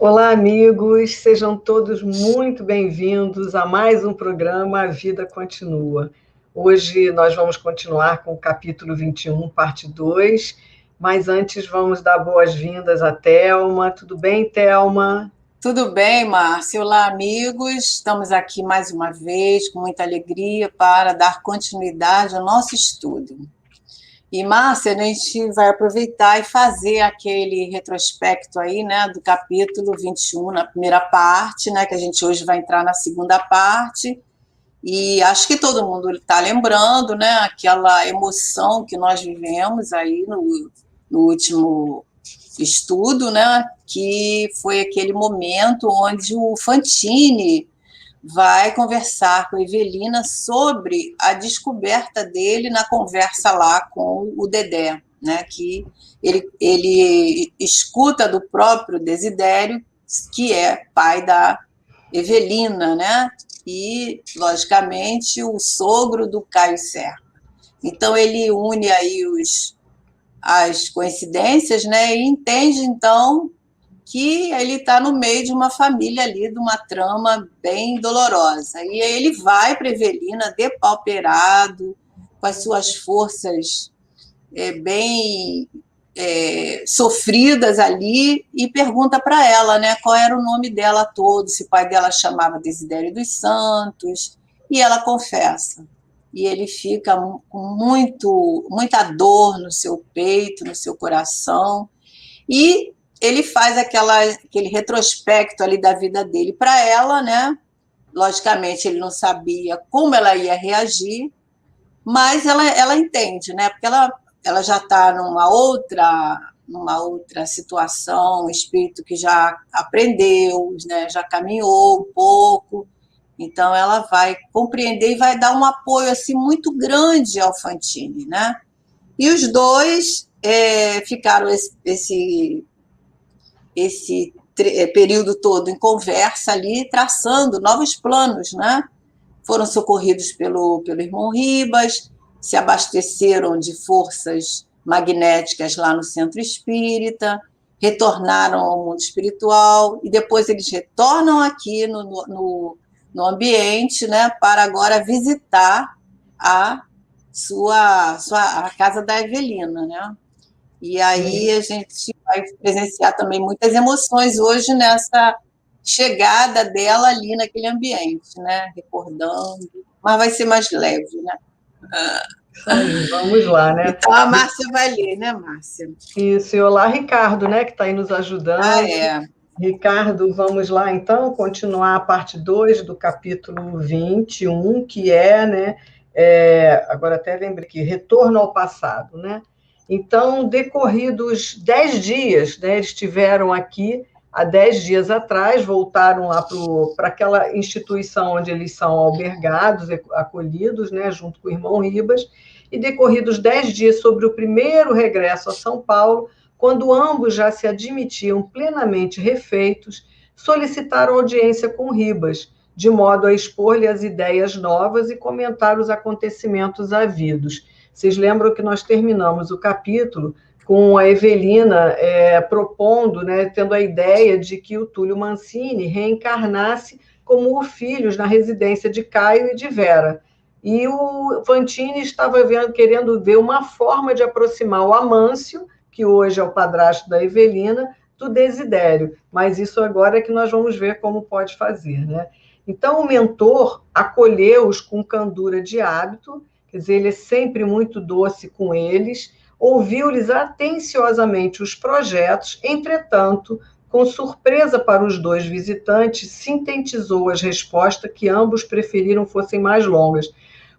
Olá, amigos, sejam todos muito bem-vindos a mais um programa A Vida Continua. Hoje nós vamos continuar com o capítulo 21, parte 2, mas antes vamos dar boas-vindas à Thelma. Tudo bem, Thelma? Tudo bem, Márcia? Olá, amigos. Estamos aqui mais uma vez, com muita alegria, para dar continuidade ao nosso estudo. E, Márcia, a gente vai aproveitar e fazer aquele retrospecto aí, né, do capítulo 21, na primeira parte, né, que a gente hoje vai entrar na segunda parte. E acho que todo mundo está lembrando, né, aquela emoção que nós vivemos aí no último estudo, né, que foi aquele momento onde o Fantini vai conversar com a Evelina sobre a descoberta dele na conversa lá com o Dedé, né, que ele escuta do próprio Desidério, que é pai da Evelina, né, e, logicamente, o sogro do Caio Serra. Então, ele une aí as coincidências, né, e entende, então, que ele está no meio de uma família ali, de uma trama bem dolorosa. E aí ele vai para Evelina, depauperado, com as suas forças bem sofridas ali, e pergunta para ela, né, qual era o nome dela todo, se o pai dela chamava Desidério dos Santos, e ela confessa. E ele fica com muita dor no seu peito, no seu coração, e ele faz aquele retrospecto ali da vida dele para ela, né? Logicamente, ele não sabia como ela ia reagir, mas ela entende, né? Porque ela já está numa outra situação, um espírito que já aprendeu, né? Já caminhou um pouco, então ela vai compreender e vai dar um apoio assim muito grande ao Fantini, né? E os dois ficaram esse período todo em conversa ali, traçando novos planos, né? Foram socorridos pelo irmão Ribas, se abasteceram de forças magnéticas lá no centro espírita, retornaram ao mundo espiritual e depois eles retornam aqui no ambiente, né, para agora visitar a a casa da Evelina, né? E aí a gente vai presenciar também muitas emoções hoje nessa chegada dela ali naquele ambiente, né? Recordando, mas vai ser mais leve, né? Isso aí, vamos lá, né? Então a Márcia vai ler, né, Márcia? Isso, e olá, Ricardo, né, que está aí nos Ah, ajudando. é. Ricardo, vamos lá então continuar a parte 2 do capítulo 21, que é, né, agora até lembrei que retorno ao passado, né? Então, decorridos 10 dias, né, eles estiveram aqui há 10 dias atrás, voltaram lá para aquela instituição onde eles são albergados, acolhidos, né, junto com o irmão Ribas, e decorridos 10 dias sobre o primeiro regresso a São Paulo, quando ambos já se admitiam plenamente refeitos, solicitaram audiência com Ribas, de modo a expor-lhe as ideias novas e comentar os acontecimentos havidos. Vocês lembram que nós terminamos o capítulo com a Evelina propondo, né, tendo a ideia de que o Túlio Mancini reencarnasse como filhos na residência de Caio e de Vera. E o Fantini estava querendo ver uma forma de aproximar o Amâncio, que hoje é o padrasto da Evelina, do Desidério. Mas isso agora é que nós vamos ver como pode fazer, né? Então, o mentor acolheu-os com candura de hábito, quer dizer, ele é sempre muito doce com eles, ouviu-lhes atenciosamente os projetos, entretanto, com surpresa para os dois visitantes, sintetizou as respostas que ambos preferiram fossem mais longas.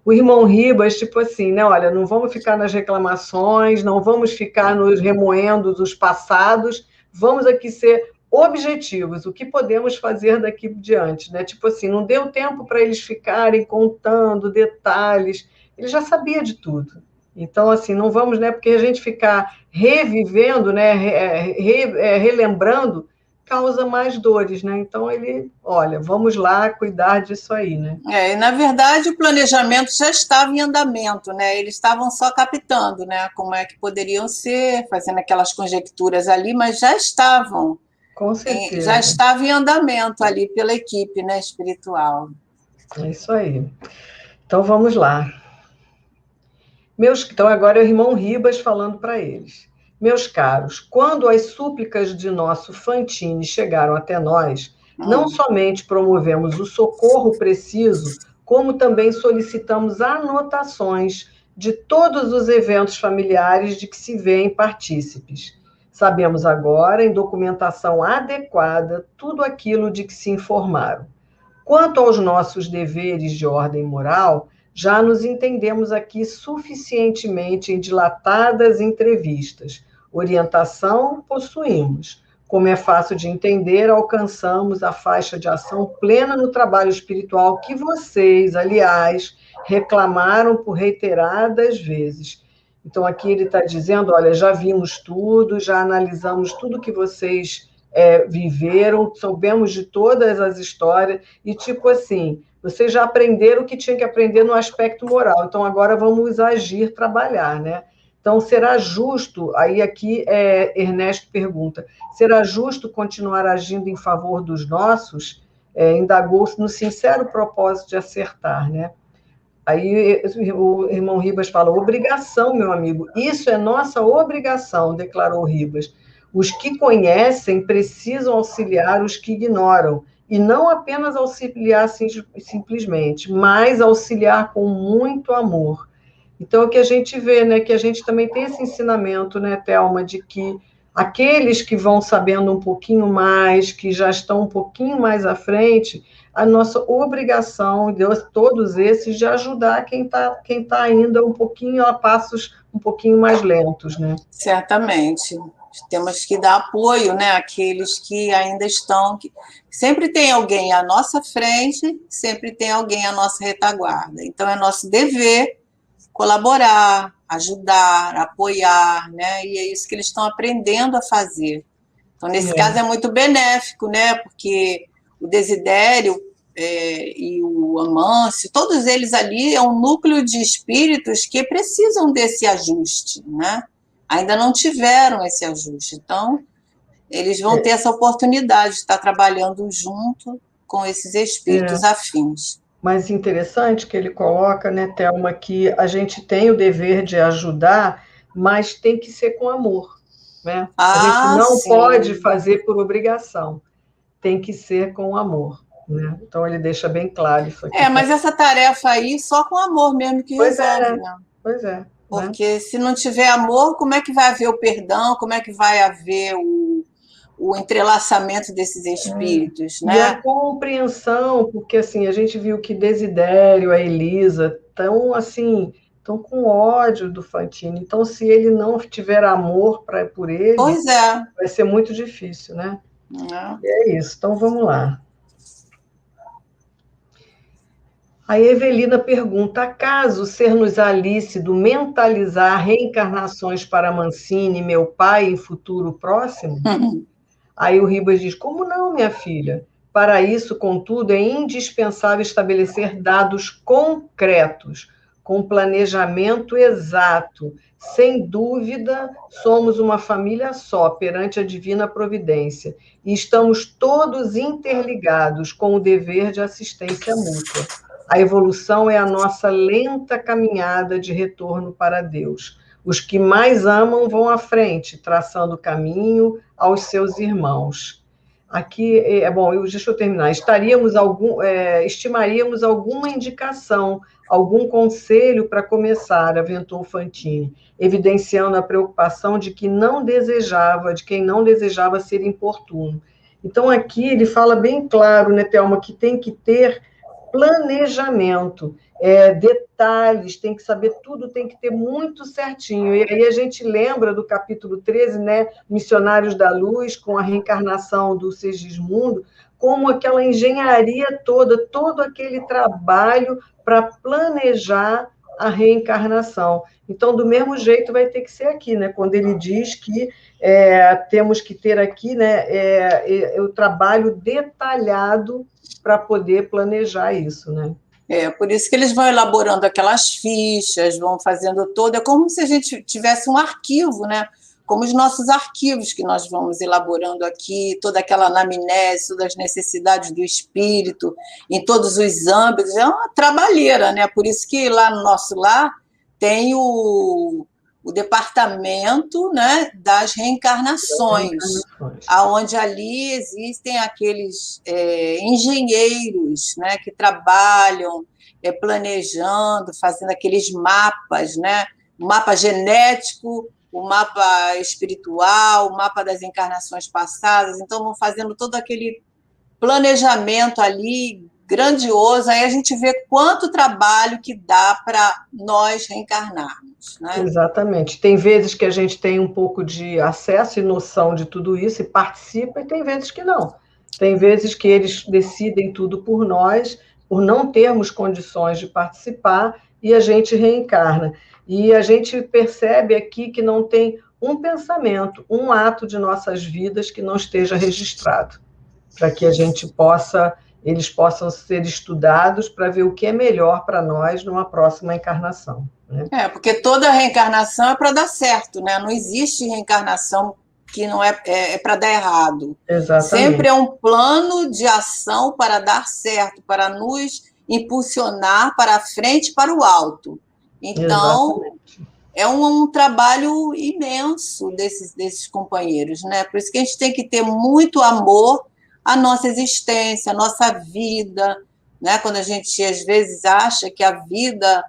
O irmão Ribas, tipo assim, né? Olha, não vamos ficar nas reclamações, não vamos ficar nos remoendo os passados, vamos aqui ser objetivos, o que podemos fazer daqui por diante, né? Tipo assim, não deu tempo para eles ficarem contando detalhes, ele já sabia de tudo. Então, assim, não vamos, né? Porque a gente ficar revivendo, né? Relembrando, causa mais dores, né? Então ele, olha, vamos lá cuidar disso aí, né? E na verdade o planejamento já estava em andamento, né? Eles estavam só captando, né? Como é que poderiam ser, fazendo aquelas conjecturas ali, mas já estavam Com certeza. Já estava em andamento ali pela equipe, né, espiritual. É isso aí. Então, vamos lá. Então, agora é o irmão Ribas falando para eles. Meus caros, quando as súplicas de nosso Fantini chegaram até nós, não somente promovemos o socorro preciso, como também solicitamos anotações de todos os eventos familiares de que se vêem partícipes. Sabemos agora, em documentação adequada, tudo aquilo de que se informaram. Quanto aos nossos deveres de ordem moral, já nos entendemos aqui suficientemente em dilatadas entrevistas. Orientação possuímos. Como é fácil de entender, alcançamos a faixa de ação plena no trabalho espiritual que vocês, aliás, reclamaram por reiteradas vezes. Então, aqui ele está dizendo, olha, já vimos tudo, já analisamos tudo que vocês viveram, soubemos de todas as histórias, e tipo assim, vocês já aprenderam o que tinha que aprender no aspecto moral, então agora vamos agir, trabalhar, né? Então, será justo, aí aqui Ernesto pergunta, será justo continuar agindo em favor dos nossos? Indagou-se no sincero propósito de acertar, né? Aí o irmão Ribas fala, obrigação, meu amigo, isso é nossa obrigação, declarou Ribas. Os que conhecem precisam auxiliar os que ignoram, e não apenas auxiliar simplesmente, mas auxiliar com muito amor. Então, o que a gente vê, né, que a gente também tem esse ensinamento, né, Thelma, de que aqueles que vão sabendo um pouquinho mais, que já estão um pouquinho mais à frente, a nossa obrigação, Deus, todos esses, de ajudar quem tá ainda um pouquinho a passos um pouquinho mais lentos, né? Certamente. Temos que dar apoio, né, àqueles que ainda estão... Sempre tem alguém à nossa frente, sempre tem alguém à nossa retaguarda. Então, é nosso dever colaborar, ajudar, apoiar, né? E é isso que eles estão aprendendo a fazer. Então, nesse caso, é muito benéfico, né? Porque o Desidério e o Amâncio, todos eles ali é um núcleo de espíritos que precisam desse ajuste, né? Ainda não tiveram esse ajuste. Então, eles vão ter essa oportunidade de estar trabalhando junto com esses espíritos afins. Mas interessante que ele coloca, né, Thelma, que a gente tem o dever de ajudar, mas tem que ser com amor, né? A gente não pode fazer por obrigação, tem que ser com amor, né? Então ele deixa bem claro isso aqui. Mas essa tarefa aí só com amor mesmo que resolve, né? Pois é. Porque se não tiver amor, como é que vai haver o perdão? Como é que vai haver o entrelaçamento desses espíritos, né? E a compreensão, porque assim, a gente viu que Desidério, a Elisa, estão com ódio do Fantini. Então, se ele não tiver amor por ele, vai ser muito difícil, né? E é isso. Então, vamos lá. A Evelina pergunta, acaso ser-nos-á lícito mentalizar reencarnações para Mancini, meu pai, em futuro próximo? Aí o Ribas diz, como não, minha filha? Para isso, contudo, é indispensável estabelecer dados concretos, com planejamento exato. Sem dúvida, somos uma família só perante a divina providência e estamos todos interligados com o dever de assistência mútua. A evolução é a nossa lenta caminhada de retorno para Deus. Os que mais amam vão à frente, traçando caminho aos seus irmãos. Aqui, deixa eu terminar. Estimaríamos alguma indicação, algum conselho para começar, aventou Fantini, evidenciando a preocupação de quem não desejava ser importuno. Então, aqui ele fala bem claro, né, Thelma, que tem que ter planejamento, detalhes, tem que saber tudo, tem que ter muito certinho. E aí a gente lembra do capítulo 13, né, Missionários da Luz, com a reencarnação do Segismundo, como aquela engenharia toda, todo aquele trabalho para planejar a reencarnação. Então, do mesmo jeito vai ter que ser aqui, né, quando ele diz que temos que ter aqui, né, o trabalho detalhado para poder planejar isso, né? Por isso que eles vão elaborando aquelas fichas, vão fazendo todo, é como se a gente tivesse um arquivo, né? como os nossos arquivos que nós vamos elaborando aqui, toda aquela anamnese, todas as necessidades do espírito, em todos os âmbitos, é uma trabalheira, né? Por isso que lá no nosso lar tem o departamento, né, das reencarnações, aonde ali existem aqueles engenheiros, né, que trabalham planejando, fazendo aqueles mapas, né, o mapa genético, o mapa espiritual, o mapa das encarnações passadas, então vão fazendo todo aquele planejamento ali grandioso, aí a gente vê quanto trabalho que dá para nós reencarnarmos, né? Exatamente. Tem vezes que a gente tem um pouco de acesso e noção de tudo isso e participa, e tem vezes que não. Tem vezes que eles decidem tudo por nós, por não termos condições de participar, e a gente reencarna. E a gente percebe aqui que não tem um pensamento, um ato de nossas vidas que não esteja registrado, para que a gente possa, eles possam ser estudados para ver o que é melhor para nós numa próxima encarnação, né? Porque toda reencarnação é para dar certo, né? Não existe reencarnação que não é para dar errado. Exatamente. Sempre é um plano de ação para dar certo, para nos impulsionar para a frente, para o alto. Então, exatamente, é um trabalho imenso desses companheiros, né? Por isso que a gente tem que ter muito amor à nossa existência, à nossa vida, né? Quando a gente, às vezes, acha que a vida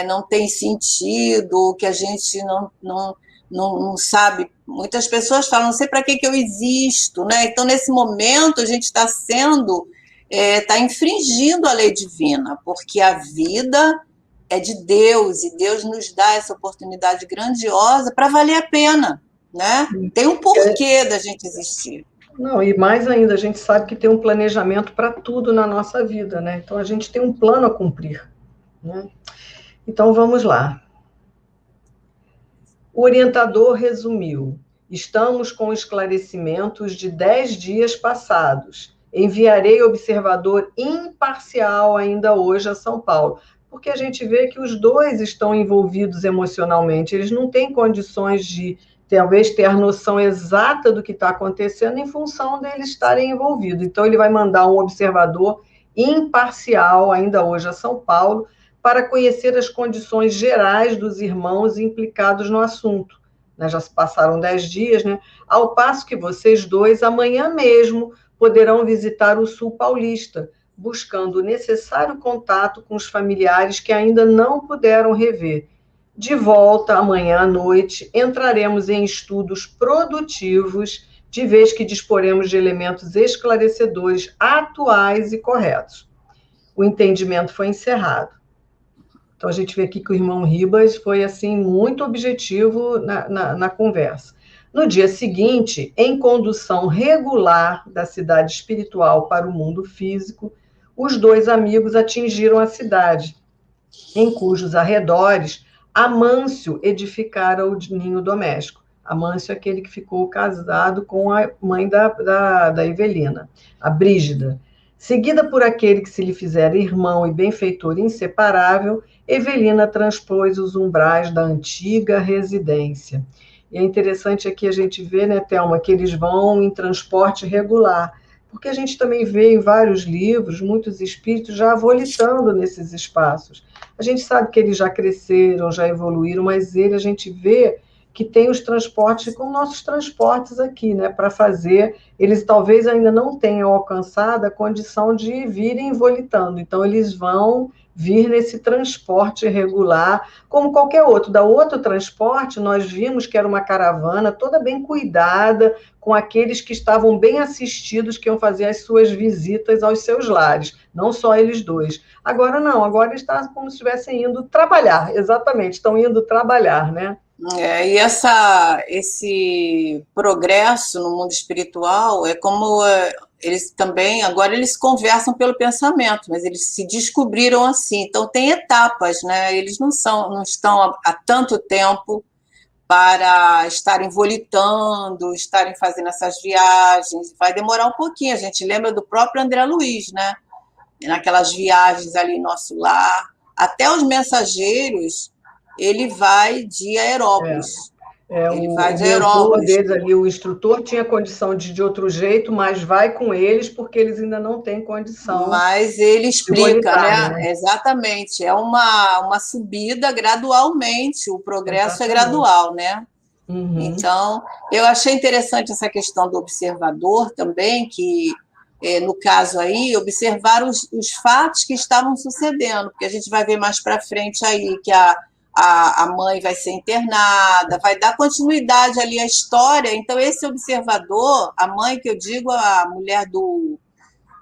não tem sentido, que a gente não sabe. Muitas pessoas falam, não sei para que eu existo, né? Então, nesse momento, a gente está está infringindo a lei divina, porque a vida é de Deus, e Deus nos dá essa oportunidade grandiosa para valer a pena, né? Tem um porquê da gente existir. Não, e mais ainda, a gente sabe que tem um planejamento para tudo na nossa vida, né? Então, a gente tem um plano a cumprir, né? Então, vamos lá. O orientador resumiu: estamos com esclarecimentos de 10 dias passados. Enviarei observador imparcial ainda hoje a São Paulo, porque a gente vê que os dois estão envolvidos emocionalmente, eles não têm condições de, talvez, ter a noção exata do que está acontecendo em função deles estarem envolvidos. Então, ele vai mandar um observador imparcial ainda hoje a São Paulo, para conhecer as condições gerais dos irmãos implicados no assunto. Né, já se passaram 10 dias, né? Ao passo que vocês dois, amanhã mesmo, poderão visitar o sul paulista, buscando o necessário contato com os familiares que ainda não puderam rever. De volta, amanhã à noite, entraremos em estudos produtivos, de vez que disporemos de elementos esclarecedores, atuais e corretos. O entendimento foi encerrado. Então, a gente vê aqui que o irmão Ribas foi, assim, muito objetivo na conversa. No dia seguinte, em condução regular da cidade espiritual para o mundo físico, os dois amigos atingiram a cidade, em cujos arredores Amâncio edificara o ninho doméstico. Amâncio é aquele que ficou casado com a mãe da Evelina, a Brígida. Seguida por aquele que se lhe fizera irmão e benfeitor inseparável, Evelina transpôs os umbrais da antiga residência. E é interessante aqui a gente ver, né, Thelma, que eles vão em transporte regular, porque a gente também vê em vários livros, muitos espíritos já volitando nesses espaços. A gente sabe que eles já cresceram, já evoluíram, mas a gente vê que tem os transportes, como nossos transportes aqui, né, para fazer, eles talvez ainda não tenham alcançado a condição de virem volitando, então eles vão vir nesse transporte regular, como qualquer outro. Da outro transporte, nós vimos que era uma caravana toda bem cuidada, com aqueles que estavam bem assistidos, que iam fazer as suas visitas aos seus lares, não só eles dois. Agora não, agora está como se estivessem indo trabalhar, exatamente, estão indo trabalhar, né? E esse progresso no mundo espiritual é como eles também, agora eles conversam pelo pensamento, mas eles se descobriram assim, então tem etapas, né? Eles não estão há tanto tempo para estarem volitando, estarem fazendo essas viagens, vai demorar um pouquinho, a gente lembra do próprio André Luiz, né? Naquelas viagens ali em nosso lar, até os mensageiros, ele vai de Aerópolis. Ele vai O de mentor Aerópolis. deles ali, o instrutor, tinha condição de outro jeito, mas vai com eles porque eles ainda não têm condição Mas ele de explica, montar, né? né? Exatamente. É uma subida gradualmente, o progresso é Exatamente. gradual, né? Uhum. Então, eu achei interessante essa questão do observador também, que, no caso aí, observar os fatos que estavam sucedendo, porque a gente vai ver mais para frente aí que a mãe vai ser internada, vai dar continuidade ali à história. Então, esse observador, a mãe que eu digo, a mulher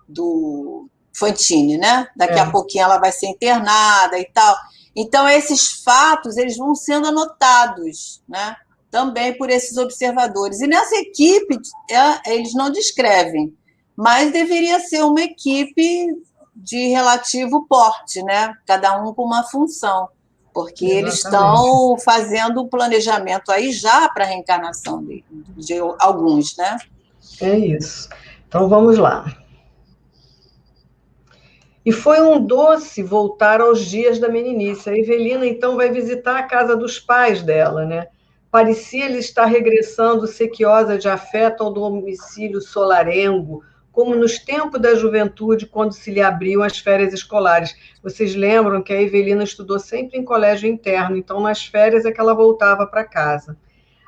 do Fantini, né? Daqui a É, pouquinho ela vai ser internada e tal. Então, esses fatos, eles vão sendo anotados, né? Também por esses observadores. E nessa equipe, eles não descrevem, mas deveria ser uma equipe de relativo porte, né? Cada um com uma função, porque eles exatamente. estão fazendo o planejamento aí já para a reencarnação de alguns, né? É isso. Então vamos lá. E foi um doce voltar aos dias da meninice. A Evelina, então, vai visitar a casa dos pais dela, né? Parecia-lhe estar regressando sequiosa de afeto ao domicílio solarengo, como nos tempos da juventude, quando se lhe abriam as férias escolares. Vocês lembram que a Evelina estudou sempre em colégio interno, então nas férias é que ela voltava para casa.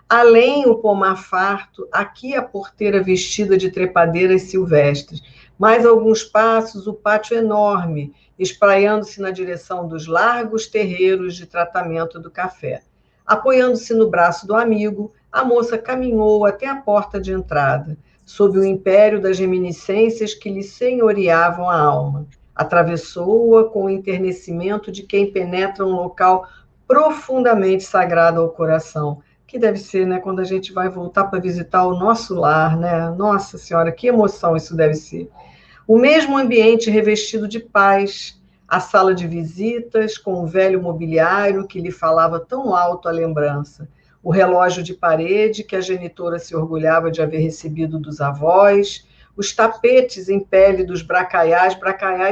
Além o pomar farto, aqui a porteira vestida de trepadeiras silvestres. Mais alguns passos, o pátio enorme, espraiando-se na direção dos largos terreiros de tratamento do café. Apoiando-se no braço do amigo, a moça caminhou até a porta de entrada, sob o império das reminiscências que lhe senhoreavam a alma. Atravessou-a com o enternecimento de quem penetra um local profundamente sagrado ao coração, que deve ser, né, quando a gente vai voltar para visitar o nosso lar, né? Nossa Senhora, que emoção isso deve ser. O mesmo ambiente revestido de paz, a sala de visitas, com o velho mobiliário que lhe falava tão alto a lembrança, o relógio de parede que a genitora se orgulhava de haver recebido dos avós, os tapetes em pele dos bracaiás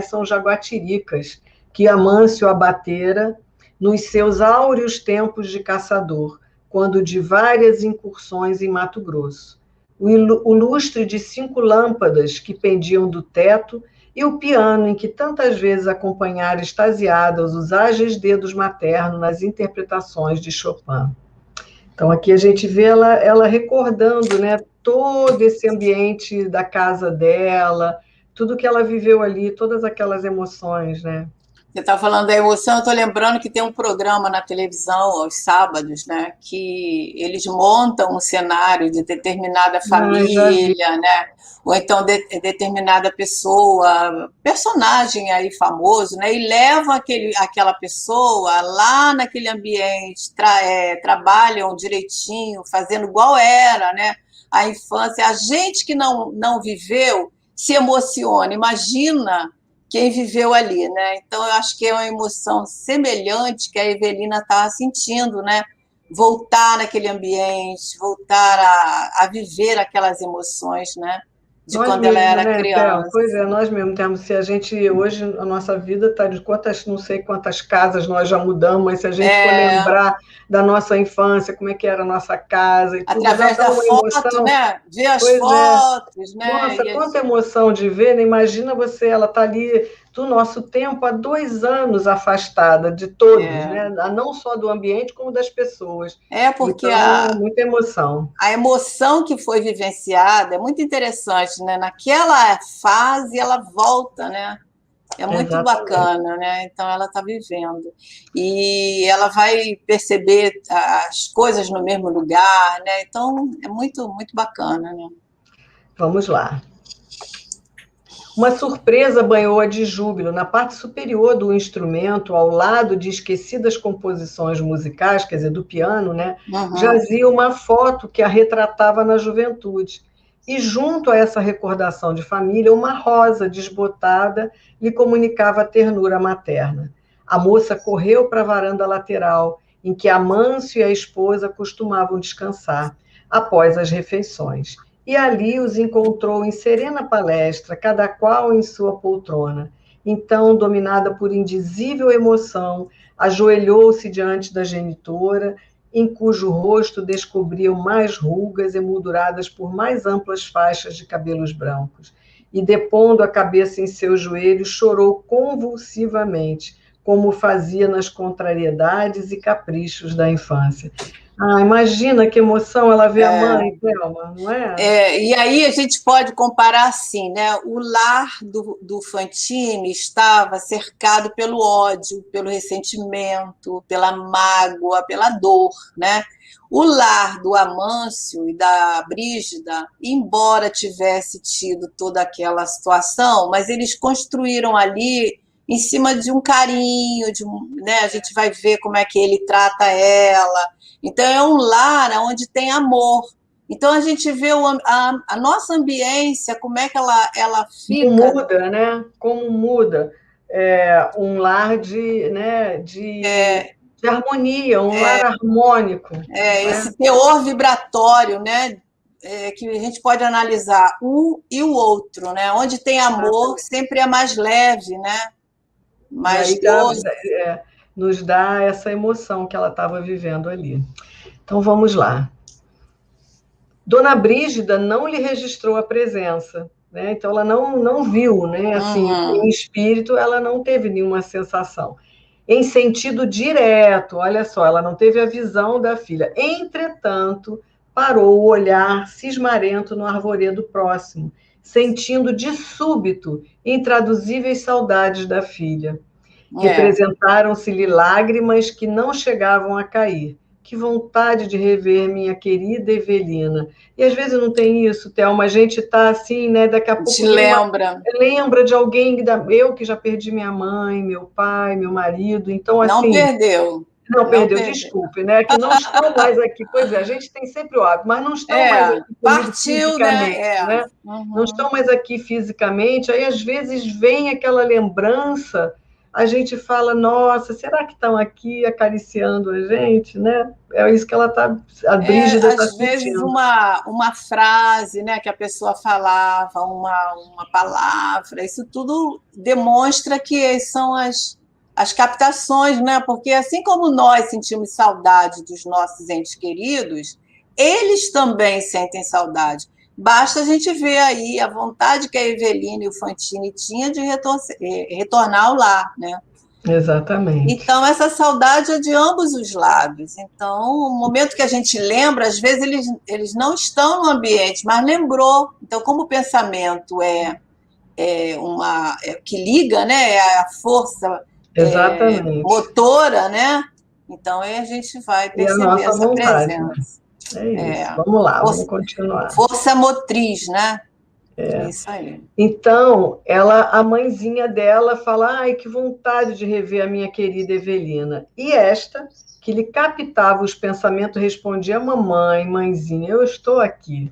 são jaguatiricas, que Amâncio abatera nos seus áureos tempos de caçador, quando de várias incursões em Mato Grosso. O lustre de 5 lâmpadas que pendiam do teto e o piano em que tantas vezes acompanhara extasiadas os ágeis dedos maternos nas interpretações de Chopin. Então, aqui a gente vê ela recordando, né, todo esse ambiente da casa dela, tudo que ela viveu ali, todas aquelas emoções, né? Você está falando da emoção, eu estou lembrando que tem um programa na televisão aos sábados, né, que eles montam um cenário de determinada Ah, já vi. família, né, ou então determinada pessoa, personagem aí famoso, né, e levam aquela pessoa lá naquele ambiente, trabalham direitinho, fazendo igual era, né, a infância. A gente que não viveu se emociona, imagina quem viveu ali, né? Então, eu acho que é uma emoção semelhante que a Evelina estava sentindo, né? Voltar naquele ambiente, voltar a viver aquelas emoções, né? De Nós quando ela mesmos, era né, Théo? Pois criança. é, nós mesmos temos. Se a gente, hoje, a nossa vida está de quantas, não sei quantas casas nós já mudamos, mas se a gente for É, lembrar da nossa infância, como é que era a nossa casa e tudo, já através dá da uma foto, emoção. né? Ver as Pois é. fotos, né? Nossa, quanta emoção de ver, né? Imagina você, ela está ali do nosso tempo há 2 anos afastada de todos, É, né? Não só do ambiente, como das pessoas. porque Então, muita emoção. a emoção que foi vivenciada é muito interessante, né? Naquela fase ela volta, né? É muito Exatamente. bacana, né? Então ela está vivendo. E ela vai perceber as coisas no mesmo lugar, né? Então é muito, muito bacana, né? Vamos lá. Uma surpresa banhou-a de júbilo. Na parte superior do instrumento, ao lado de esquecidas composições musicais, quer dizer, do piano, né, Uhum. jazia uma foto que a retratava na juventude. E junto a essa recordação de família, uma rosa desbotada lhe comunicava a ternura materna. A moça correu para a varanda lateral, em que Amâncio e a esposa costumavam descansar, após as refeições, e ali os encontrou em serena palestra, cada qual em sua poltrona. Então, dominada por indizível emoção, ajoelhou-se diante da genitora, em cujo rosto descobriam mais rugas emolduradas por mais amplas faixas de cabelos brancos. E, depondo a cabeça em seus joelhos, chorou convulsivamente, como fazia nas contrariedades e caprichos da infância. Ah, imagina que emoção ela vê a mãe, Thelma, não é? E aí a gente pode comparar assim, né? O lar do Fantine estava cercado pelo ódio, pelo ressentimento, pela mágoa, pela dor, né? O lar do Amâncio e da Brígida, embora tivesse tido toda aquela situação, mas eles construíram ali em cima de um carinho, né? A gente vai ver como é que ele trata ela. Então, é um lar onde tem amor. Então, a gente vê a nossa ambiência, como é que ela fica. Como muda, né? Como muda. Um lar de harmonia, um lar harmônico. Esse teor vibratório, né? Que a gente pode analisar um e o outro, né? Onde tem amor, sempre é mais leve, né? Mais doce. Nos dá essa emoção que ela estava vivendo ali. Então, vamos lá. Dona Brígida não lhe registrou a presença, né? Então, ela não viu, né? Assim, em espírito, ela não teve nenhuma sensação. Em sentido direto, olha só, ela não teve a visão da filha. Entretanto, parou o olhar cismarento no arvoredo próximo, sentindo de súbito intraduzíveis saudades da filha. Representaram-se-lhe lágrimas que não chegavam a cair. Que vontade de rever minha querida Evelina. E às vezes não tem isso, Thelma, a gente está assim, né? Daqui a pouco lembra de alguém, eu que já perdi minha mãe, meu pai, meu marido, então assim... Não perdeu, desculpe, né? Que não estão mais aqui. Pois é, a gente tem sempre o hábito, mas não estão mais aqui fisicamente, né? Não estão mais aqui fisicamente, aí às vezes vem aquela lembrança, a gente fala, nossa, será que estão aqui acariciando a gente, né? É isso que ela está, a Brígida está sentindo. Às vezes uma frase, né, que a pessoa falava, uma palavra, isso tudo demonstra que são as captações, né? Porque assim como nós sentimos saudade dos nossos entes queridos, eles também sentem saudade. Basta a gente ver aí a vontade que a Evelina e o Fantine tinham de retornar ao lar, né? Exatamente. Então, essa saudade é de ambos os lados. Então, o momento que a gente lembra, às vezes eles não estão no ambiente, mas lembrou. Então, como o pensamento que liga, né? É a força motora, né? Então, aí a gente vai perceber essa vontade, presença. Né? É isso. Vamos lá, vamos continuar. Força motriz, né? É isso aí. Então, a mãezinha dela fala, ai, que vontade de rever a minha querida Evelina. E esta, que lhe captava os pensamentos, respondia, mamãe, mãezinha, eu estou aqui.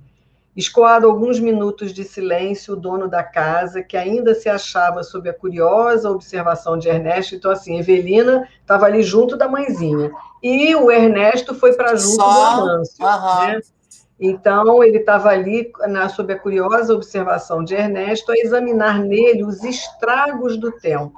Escoado alguns minutos de silêncio, o dono da casa, que ainda se achava sob a curiosa observação de Ernesto, então assim, Evelina estava ali junto da mãezinha, e o Ernesto foi para junto do Amâncio, né? Então, ele estava ali, sob a curiosa observação de Ernesto, a examinar nele os estragos do tempo.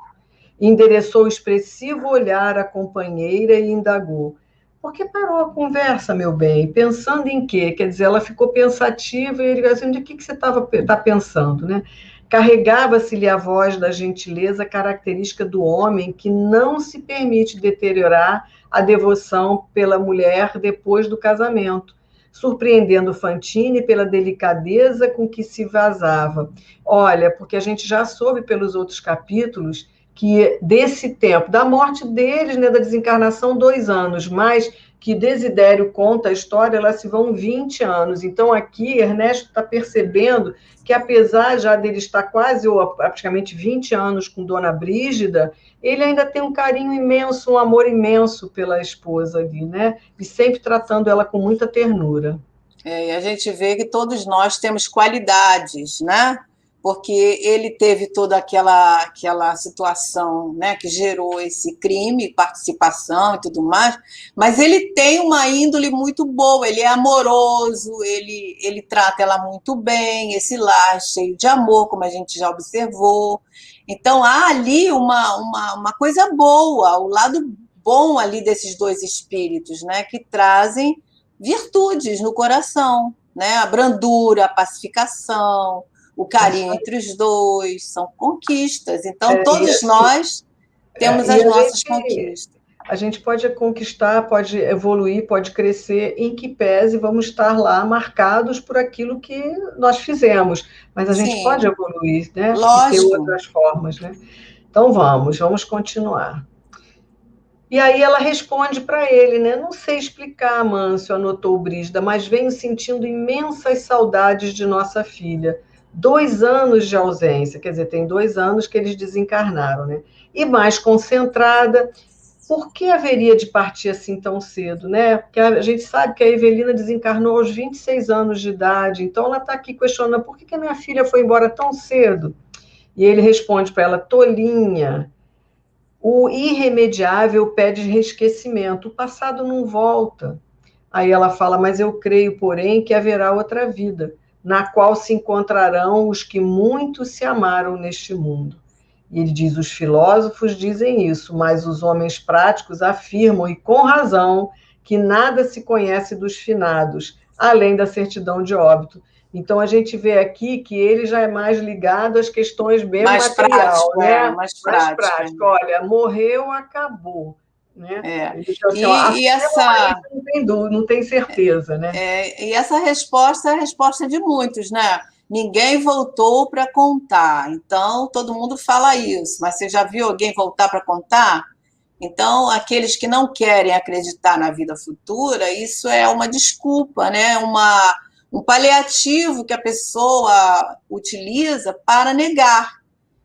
Endereçou o expressivo olhar à companheira e indagou, por que parou a conversa, meu bem? Pensando em quê? Quer dizer, ela ficou pensativa e ele disse assim, de que você está pensando, né? Carregava-se-lhe a voz da gentileza característica do homem que não se permite deteriorar a devoção pela mulher depois do casamento, surpreendendo Fantine pela delicadeza com que se vazava. Olha, porque a gente já soube pelos outros capítulos que desse tempo, da morte deles, né, da desencarnação, 2 anos, mas que Desidério conta a história, elas se vão 20 anos. Então, aqui, Ernesto está percebendo que, apesar já dele estar quase, ou praticamente 20 anos com Dona Brígida, ele ainda tem um carinho imenso, um amor imenso pela esposa ali, né? E sempre tratando ela com muita ternura. E a gente vê que todos nós temos qualidades, né? Porque ele teve toda aquela situação, né, que gerou esse crime, participação e tudo mais, mas ele tem uma índole muito boa, ele é amoroso, ele trata ela muito bem, esse lar cheio de amor, como a gente já observou. Então, há ali uma coisa boa, o lado bom ali desses dois espíritos, né, que trazem virtudes no coração, né, a brandura, a pacificação, o carinho entre os dois, são conquistas. Então, todos nós temos as nossas conquistas. A gente pode conquistar, pode evoluir, pode crescer, em que pese vamos estar lá marcados por aquilo que nós fizemos. Mas a gente pode evoluir, né? Lógico. E ter outras formas, né? Então vamos continuar. E aí ela responde para ele, né? Não sei explicar, Mâncio, anotou Brígida, mas venho sentindo imensas saudades de nossa filha. 2 anos de ausência, quer dizer, tem 2 anos que eles desencarnaram, né? E mais concentrada. Por que haveria de partir assim tão cedo, né? Porque a gente sabe que a Evelina desencarnou aos 26 anos de idade, então ela está aqui questionando por que a minha filha foi embora tão cedo. E ele responde para ela, tolinha, o irremediável pede reesquecimento, o passado não volta. Aí ela fala, mas eu creio, porém, que haverá outra vida, na qual se encontrarão os que muito se amaram neste mundo. E ele diz, os filósofos dizem isso, mas os homens práticos afirmam, e com razão, que nada se conhece dos finados, além da certidão de óbito. Então, a gente vê aqui que ele já é mais ligado às questões bem mais material, prático, né? Mais prático. Olha, morreu, acabou. Né? Ele diz assim, e essa não tem certeza, né? E essa resposta é a resposta de muitos, né? Ninguém voltou para contar, então todo mundo fala isso, mas você já viu alguém voltar para contar? Então, aqueles que não querem acreditar na vida futura, isso é uma desculpa, né? Um paliativo que a pessoa utiliza para negar.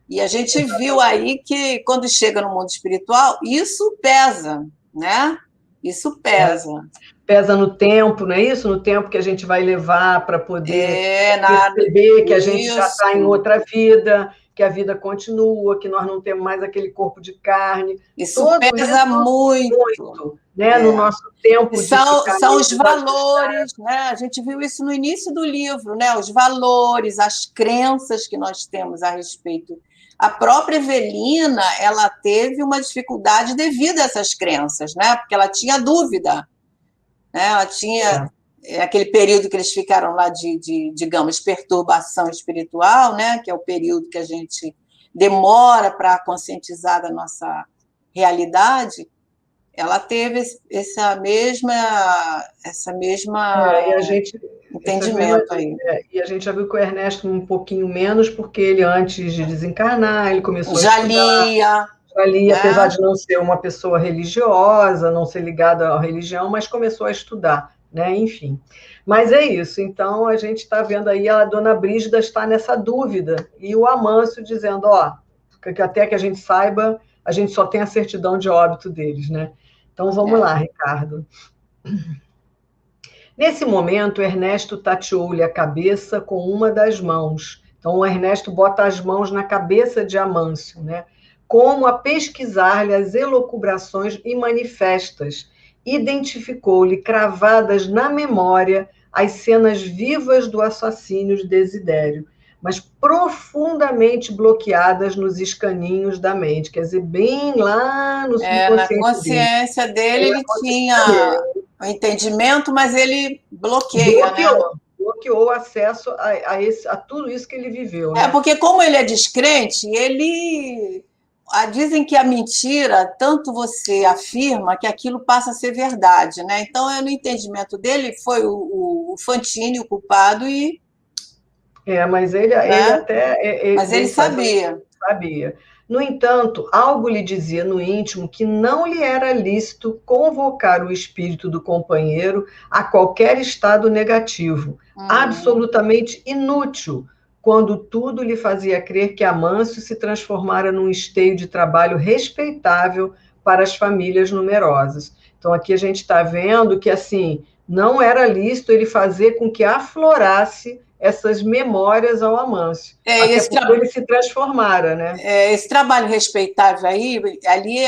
E a gente viu aí que, quando chega no mundo espiritual, isso pesa, né? Isso pesa. Pesa no tempo, não é isso? No tempo que a gente vai levar para poder perceber que a gente já está em outra vida, que a vida continua, que nós não temos mais aquele corpo de carne. Isso pesa muito, né? No nosso tempo de são os valores, né? A gente viu isso no início do livro, né? Os valores, as crenças que nós temos a respeito. A própria Evelina, ela teve uma dificuldade devido a essas crenças, né? Porque ela tinha dúvida, né? Ela tinha aquele período que eles ficaram lá digamos, perturbação espiritual, né? Que é o período que a gente demora para conscientizar da nossa realidade. Ela teve essa mesma e a gente entendimento aí. E a gente já viu que o Ernesto um pouquinho menos, porque ele, antes de desencarnar, ele começou a estudar. Já lia, apesar de não ser uma pessoa religiosa, não ser ligada à religião, mas começou a estudar, né? Enfim. Mas é isso. Então, a gente está vendo aí, a dona Brígida está nessa dúvida, e o Amâncio dizendo, que até que a gente saiba, a gente só tem a certidão de óbito deles, né? Então, vamos lá, Ricardo. Nesse momento, Ernesto tateou-lhe a cabeça com uma das mãos. Então, o Ernesto bota as mãos na cabeça de Amâncio, né? Como a pesquisar-lhe as elucubrações e manifestas. Identificou-lhe cravadas na memória as cenas vivas do assassínio de Desidério, mas profundamente bloqueadas nos escaninhos da mente, quer dizer, bem lá no subconsciente na consciência dele ele tinha o entendimento, mas ele bloqueia, bloqueou o acesso a tudo isso que ele viveu. Né? Porque como ele é descrente, dizem que a mentira, tanto você afirma que aquilo passa a ser verdade, né? Então, no entendimento dele, foi o Fantini o culpado e... mas ele até... mas ele sabia. No entanto, algo lhe dizia no íntimo que não lhe era lícito convocar o espírito do companheiro a qualquer estado negativo, absolutamente inútil, quando tudo lhe fazia crer que Amâncio se transformara num esteio de trabalho respeitável para as famílias numerosas. Então, aqui a gente está vendo que, assim, não era lícito ele fazer com que aflorasse essas memórias ao Amâncio. Até porque ele se transformara, né? Esse trabalho respeitável aí, ali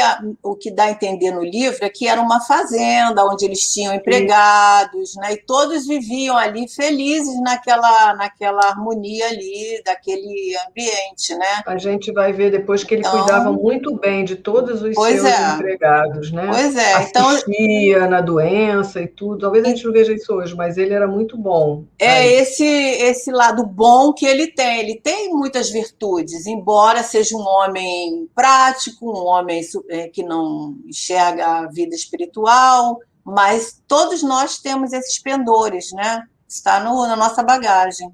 o que dá a entender no livro é que era uma fazenda onde eles tinham empregados, né? E todos viviam ali felizes naquela harmonia ali, daquele ambiente, né? A gente vai ver depois que ele cuidava muito bem de todos os seus empregados, né? Pois é. Assistia na doença e tudo. Talvez a gente não veja isso hoje, mas ele era muito bom. Esse lado bom que ele tem. Ele tem muitas virtudes, embora seja um homem prático, um homem que não enxerga a vida espiritual, mas todos nós temos esses pendores, né? Está na nossa bagagem.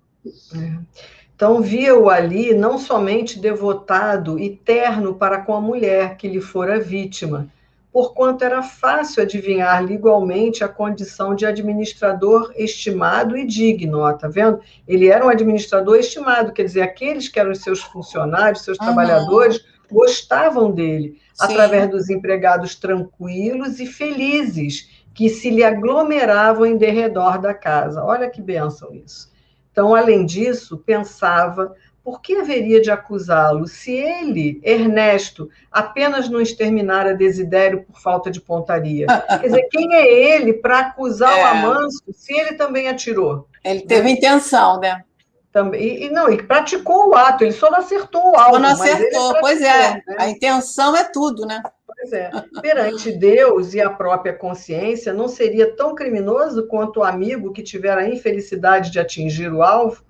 Então, via-o ali não somente devotado e terno para com a mulher que lhe fora vítima, porquanto era fácil adivinhar-lhe igualmente a condição de administrador estimado e digno, ó, tá vendo? Ele era um administrador estimado, quer dizer, aqueles que eram os seus funcionários, seus trabalhadores, gostavam dele, através dos empregados tranquilos e felizes, que se lhe aglomeravam em derredor da casa. Olha que bênção isso. Então, além disso, pensava, por que haveria de acusá-lo se ele, Ernesto, apenas não exterminara Desidério por falta de pontaria? Quer dizer, quem é ele para acusar o Amâncio se ele também atirou? Ele teve intenção, né? Também, e praticou o ato, ele só não acertou o alvo. Só não acertou, pois é. Né? A intenção é tudo, né? Pois é. Perante Deus e a própria consciência, não seria tão criminoso quanto o amigo que tivera a infelicidade de atingir o alvo?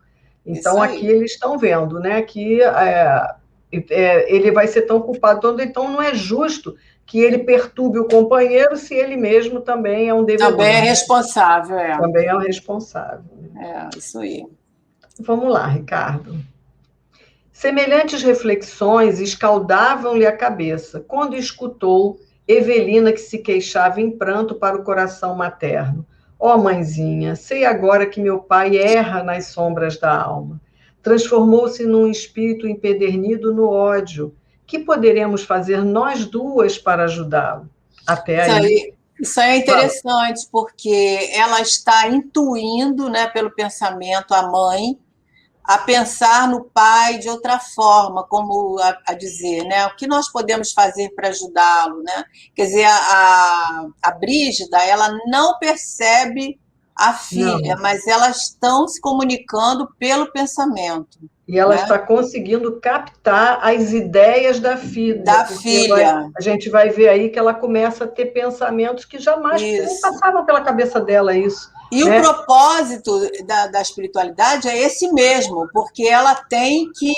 Então, aqui eles estão vendo, né, que ele vai ser tão culpado. Então, não é justo que ele perturbe o companheiro se ele mesmo também é um devedor. Também é responsável, Também é um responsável. Isso aí. Vamos lá, Ricardo. Semelhantes reflexões escaldavam-lhe a cabeça, quando escutou Evelina que se queixava em pranto para o coração materno. Ó, mãezinha, sei agora que meu pai erra nas sombras da alma. Transformou-se num espírito empedernido no ódio. Que poderemos fazer nós duas para ajudá-lo? Até aí. Isso aí é interessante, porque ela está intuindo, né, pelo pensamento, a mãe, a pensar no pai de outra forma, como a dizer, né? O que nós podemos fazer para ajudá-lo, né? Quer dizer, a Brígida, ela não percebe a filha, mas elas estão se comunicando pelo pensamento. E ela está conseguindo captar as ideias da filha. A gente vai ver aí que ela começa a ter pensamentos que jamais passavam pela cabeça dela isso. E o propósito da espiritualidade é esse mesmo, porque ela tem que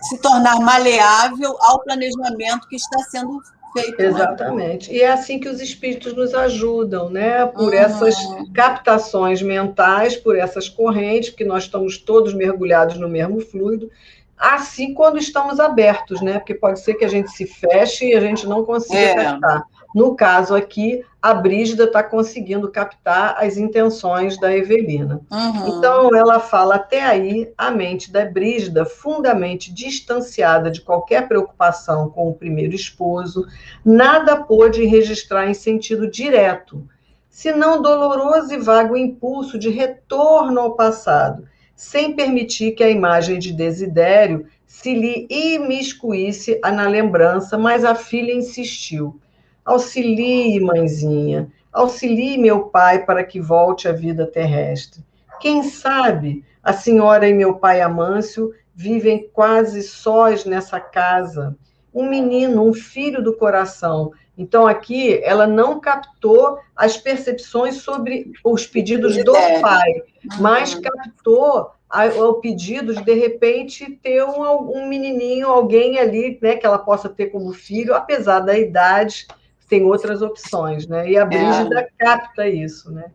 se tornar maleável ao planejamento que está sendo feito. Exatamente. Né? E é assim que os espíritos nos ajudam, né? Por essas captações mentais, por essas correntes, porque nós estamos todos mergulhados no mesmo fluido, assim quando estamos abertos, né? Porque pode ser que a gente se feche e a gente não consiga captar. No caso aqui, a Brígida está conseguindo captar as intenções da Evelina. Então, ela fala, até aí, a mente da Brígida, fundamente distanciada de qualquer preocupação com o primeiro esposo, nada pôde registrar em sentido direto, senão doloroso e vago impulso de retorno ao passado, sem permitir que a imagem de Desidério se lhe imiscuísse na lembrança, mas a filha insistiu. Auxilie, mãezinha, auxilie meu pai para que volte à vida terrestre. Quem sabe a senhora e meu pai Amâncio vivem quase sós nessa casa. Um menino, um filho do coração. Então, aqui, ela não captou as percepções sobre os pedidos do pai, mas captou o pedido de repente, ter um menininho, alguém ali, né, que ela possa ter como filho, apesar da idade, tem outras opções, né? E a Brígida capta isso, né?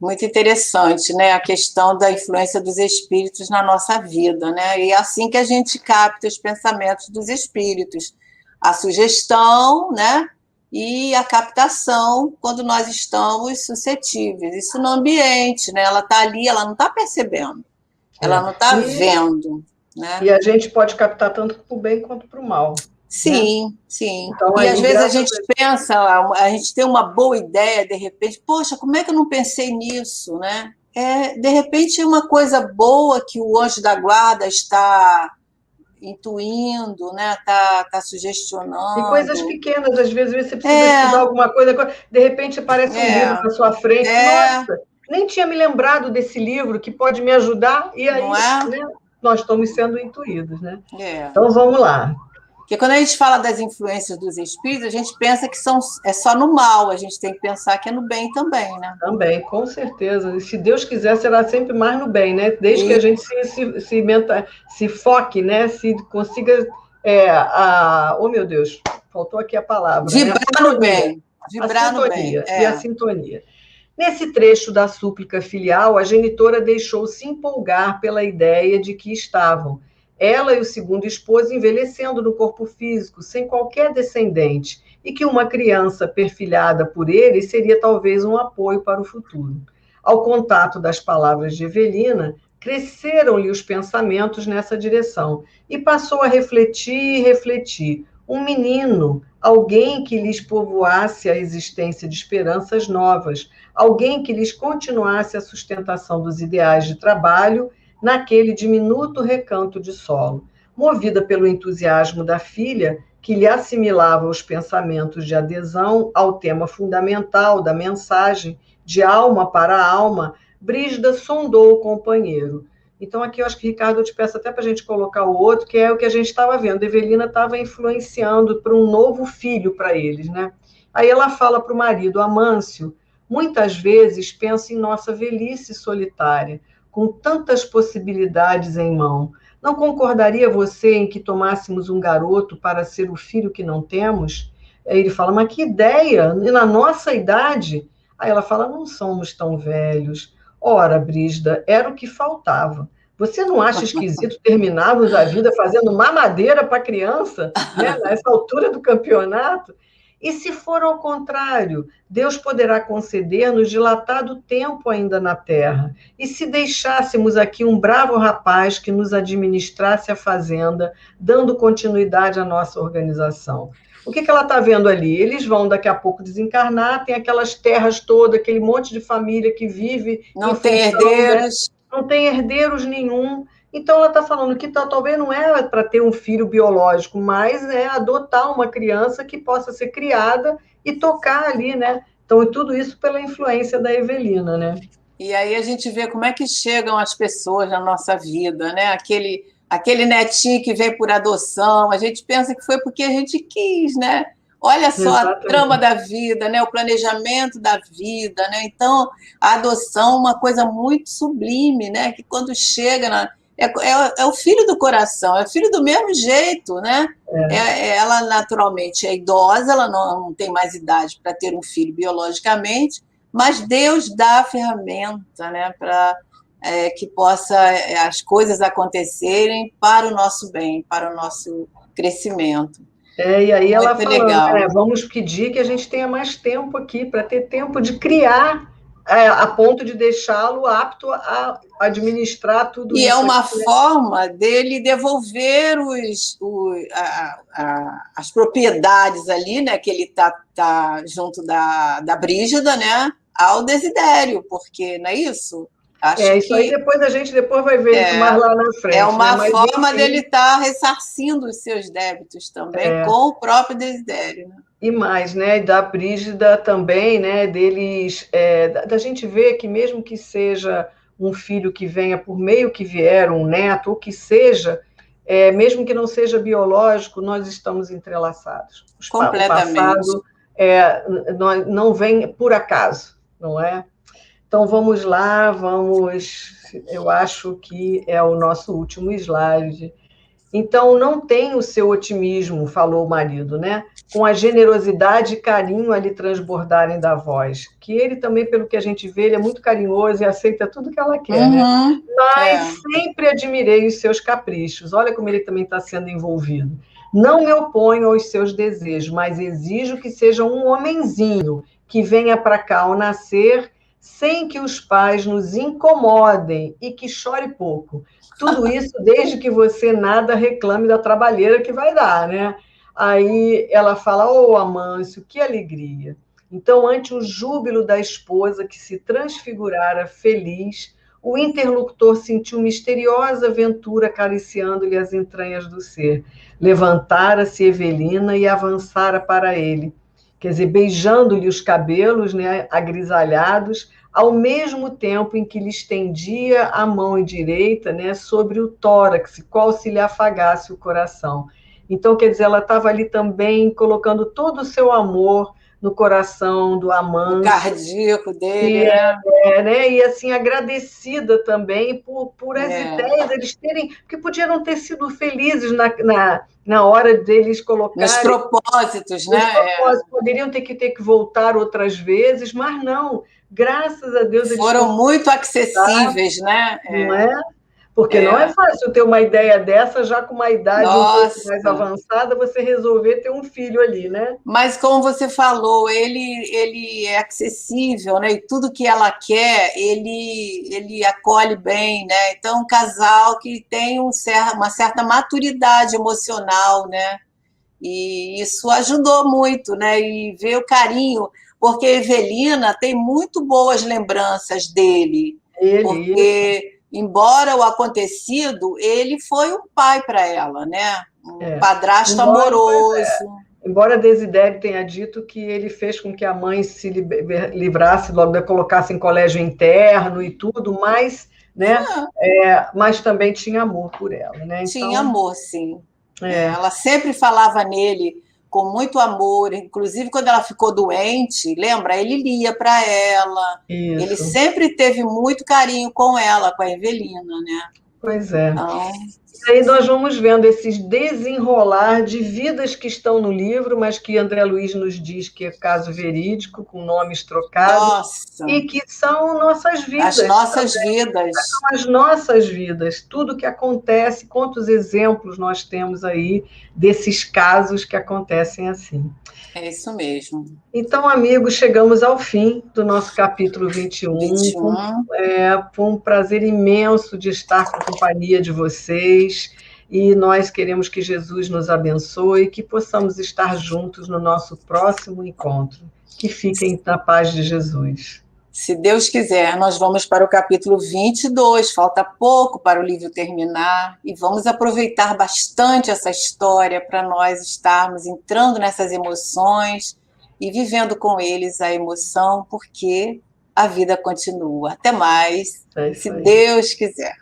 Muito interessante, né? A questão da influência dos espíritos na nossa vida, né? E é assim que a gente capta os pensamentos dos espíritos. A sugestão, né? E a captação quando nós estamos suscetíveis. Isso no ambiente, né? Ela está ali, ela não está percebendo, ela não está vendo, né? E a gente pode captar tanto para o bem quanto para o mal. Sim, sim. Então, e às vezes a gente pensa, a gente tem uma boa ideia, de repente, poxa, como é que eu não pensei nisso, né? de repente, uma coisa boa que o anjo da guarda está intuindo, né? Tá E coisas sugestionando. pequenas, às vezes você precisa estudar alguma coisa, de repente aparece um livro É, na sua frente. é, Nossa, nem tinha me lembrado desse livro que pode me ajudar, e não aí, é? né, nós estamos sendo intuídos, né? É. Então vamos lá. Porque quando a gente fala das influências dos espíritos, a gente pensa que é só no mal, a gente tem que pensar que é no bem também, né? Também, com certeza. E se Deus quiser, será sempre mais no bem, né? Desde que a gente se foque, né? Se consiga. Oh, meu Deus, faltou aqui a palavra, né? A Vibrar no sintonia. bem. A Vibrar no bem. sintonia e a sintonia. Nesse trecho da súplica filial, a genitora deixou-se empolgar pela ideia de que estavam ela e o segundo esposo envelhecendo no corpo físico, sem qualquer descendente, e que uma criança perfilhada por ele seria talvez um apoio para o futuro. Ao contato das palavras de Evelina, cresceram-lhe os pensamentos nessa direção, e passou a refletir e refletir. Um menino, alguém que lhes povoasse a existência de esperanças novas, alguém que lhes continuasse a sustentação dos ideais de trabalho naquele diminuto recanto de solo. Movida pelo entusiasmo da filha, que lhe assimilava os pensamentos de adesão ao tema fundamental da mensagem, de alma para alma, Brígida sondou o companheiro. Então, aqui eu acho que, Ricardo, eu te peço até para a gente colocar o outro, que é o que a gente estava vendo. Evelina estava influenciando para um novo filho para eles, né? Aí ela fala para o marido, Amâncio, muitas vezes penso em nossa velhice solitária, com tantas possibilidades em mão. Não concordaria você em que tomássemos um garoto para ser o filho que não temos? Aí ele fala, mas que ideia! E na nossa idade? Aí ela fala, não somos tão velhos. Ora, Brígida, era o que faltava. Você não acha esquisito terminarmos a vida fazendo mamadeira para criança, né, nessa altura do campeonato? E se for ao contrário, Deus poderá conceder-nos dilatado tempo ainda na terra. E se deixássemos aqui um bravo rapaz que nos administrasse a fazenda, dando continuidade à nossa organização? O que ela está vendo ali? Eles vão daqui a pouco desencarnar, tem aquelas terras todas, aquele monte de família que vive não em tem função, né? herdeiros. Não tem herdeiros nenhum. Então, ela está falando que talvez não é para ter um filho biológico, mas é adotar uma criança que possa ser criada e tocar ali, né? Então, tudo isso pela influência da Evelina, né? E aí a gente vê como é que chegam as pessoas na nossa vida, né? Aquele netinho que vem por adoção, a gente pensa que foi porque a gente quis, né? Olha só a trama Exatamente. da vida, né? O planejamento da vida, né? Então, a adoção é uma coisa muito sublime, né? Que quando chega é o filho do coração, é filho do mesmo jeito, né? Ela naturalmente é idosa, ela não tem mais idade para ter um filho biologicamente, mas Deus dá a ferramenta, né, para que possa as coisas acontecerem para o nosso bem, para o nosso crescimento. E aí ela Muito falando, legal. vamos pedir que a gente tenha mais tempo aqui, para ter tempo de criar, a ponto de deixá-lo apto a administrar tudo E é isso uma aqui, né? forma dele devolver as propriedades ali, né, que ele tá junto da Brígida, né, ao Desidério, porque não é isso? Acho Isso aí que depois a gente vai ver isso mais é, lá na é frente, né? uma Mas forma dele enfim, estar ressarcindo os seus débitos também com o próprio Desidério. Né? e mais, né? Da Brígida também, né? Deles, da gente ver que mesmo que seja um filho que venha por meio que vier, um neto, ou que seja, mesmo que não seja biológico, nós estamos entrelaçados. O Completamente. passado não vem por acaso, não é? Então vamos lá, eu acho que é o nosso último slide. Então, não tem o seu otimismo, falou o marido, né? Com a generosidade e carinho a lhe transbordarem da voz. Que ele também, pelo que a gente vê, ele é muito carinhoso e aceita tudo que ela quer, né? Uhum, Mas sempre admirei os seus caprichos. Olha como ele também está sendo envolvido. Não me oponho aos seus desejos, mas exijo que seja um homenzinho que venha para cá ao nascer sem que os pais nos incomodem e que chore pouco. Tudo isso desde que você nada reclame da trabalheira que vai dar, né? Aí ela fala, Amâncio, que alegria. Então, ante o júbilo da esposa que se transfigurara feliz, o interlocutor sentiu misteriosa ventura acariciando-lhe as entranhas do ser. Levantara-se Evelina e avançara para ele, quer dizer, beijando-lhe os cabelos, né, agrisalhados, ao mesmo tempo em que lhe estendia a mão direita, né, sobre o tórax, qual se lhe afagasse o coração. Então, quer dizer, ela estava ali também colocando todo o seu amor no coração do amante. O cardíaco dele, né? Né? E assim, agradecida também por as ideias eles terem, porque podiam ter sido felizes na hora deles colocarem. Nos propósitos, né? Poderiam ter que voltar outras vezes, mas não. Graças a Deus eles foram muito acessíveis, né? Não é? Porque não é fácil ter uma ideia dessa, já com uma idade um pouco mais avançada, você resolver ter um filho ali, né? Mas, como você falou, ele é acessível, né? E tudo que ela quer, ele acolhe bem, né? Então, um casal que tem uma certa maturidade emocional, né? E isso ajudou muito, né? E ver o carinho, porque a Evelina tem muito boas lembranças dele, porque embora o acontecido, ele foi um pai para ela, né? Um padrasto amoroso. Embora Desidério tenha dito que ele fez com que a mãe se livrasse, logo colocasse em colégio interno e tudo, mas, né? Mas também tinha amor por ela, né? Tinha amor, sim. Ela sempre falava nele com muito amor, inclusive quando ela ficou doente, lembra? Ele lia para ela. Isso. Ele sempre teve muito carinho com ela, com a Evelina, né? Pois é. Então... E aí nós vamos vendo esses desenrolar de vidas que estão no livro, mas que André Luiz nos diz que é caso verídico, com nomes trocados. Nossa. E que são nossas vidas. As nossas vidas. São as nossas vidas. Tudo que acontece, quantos exemplos nós temos aí desses casos que acontecem assim. É isso mesmo. Então, amigos, chegamos ao fim do nosso capítulo 21. Foi um prazer imenso de estar com a companhia de vocês. E nós queremos que Jesus nos abençoe e que possamos estar juntos no nosso próximo encontro. Que fiquem na paz de Jesus. Se Deus quiser, nós vamos para o capítulo 22, falta pouco para o livro terminar, e vamos aproveitar bastante essa história para nós estarmos entrando nessas emoções e vivendo com eles a emoção, porque a vida continua. Até mais, se Deus quiser.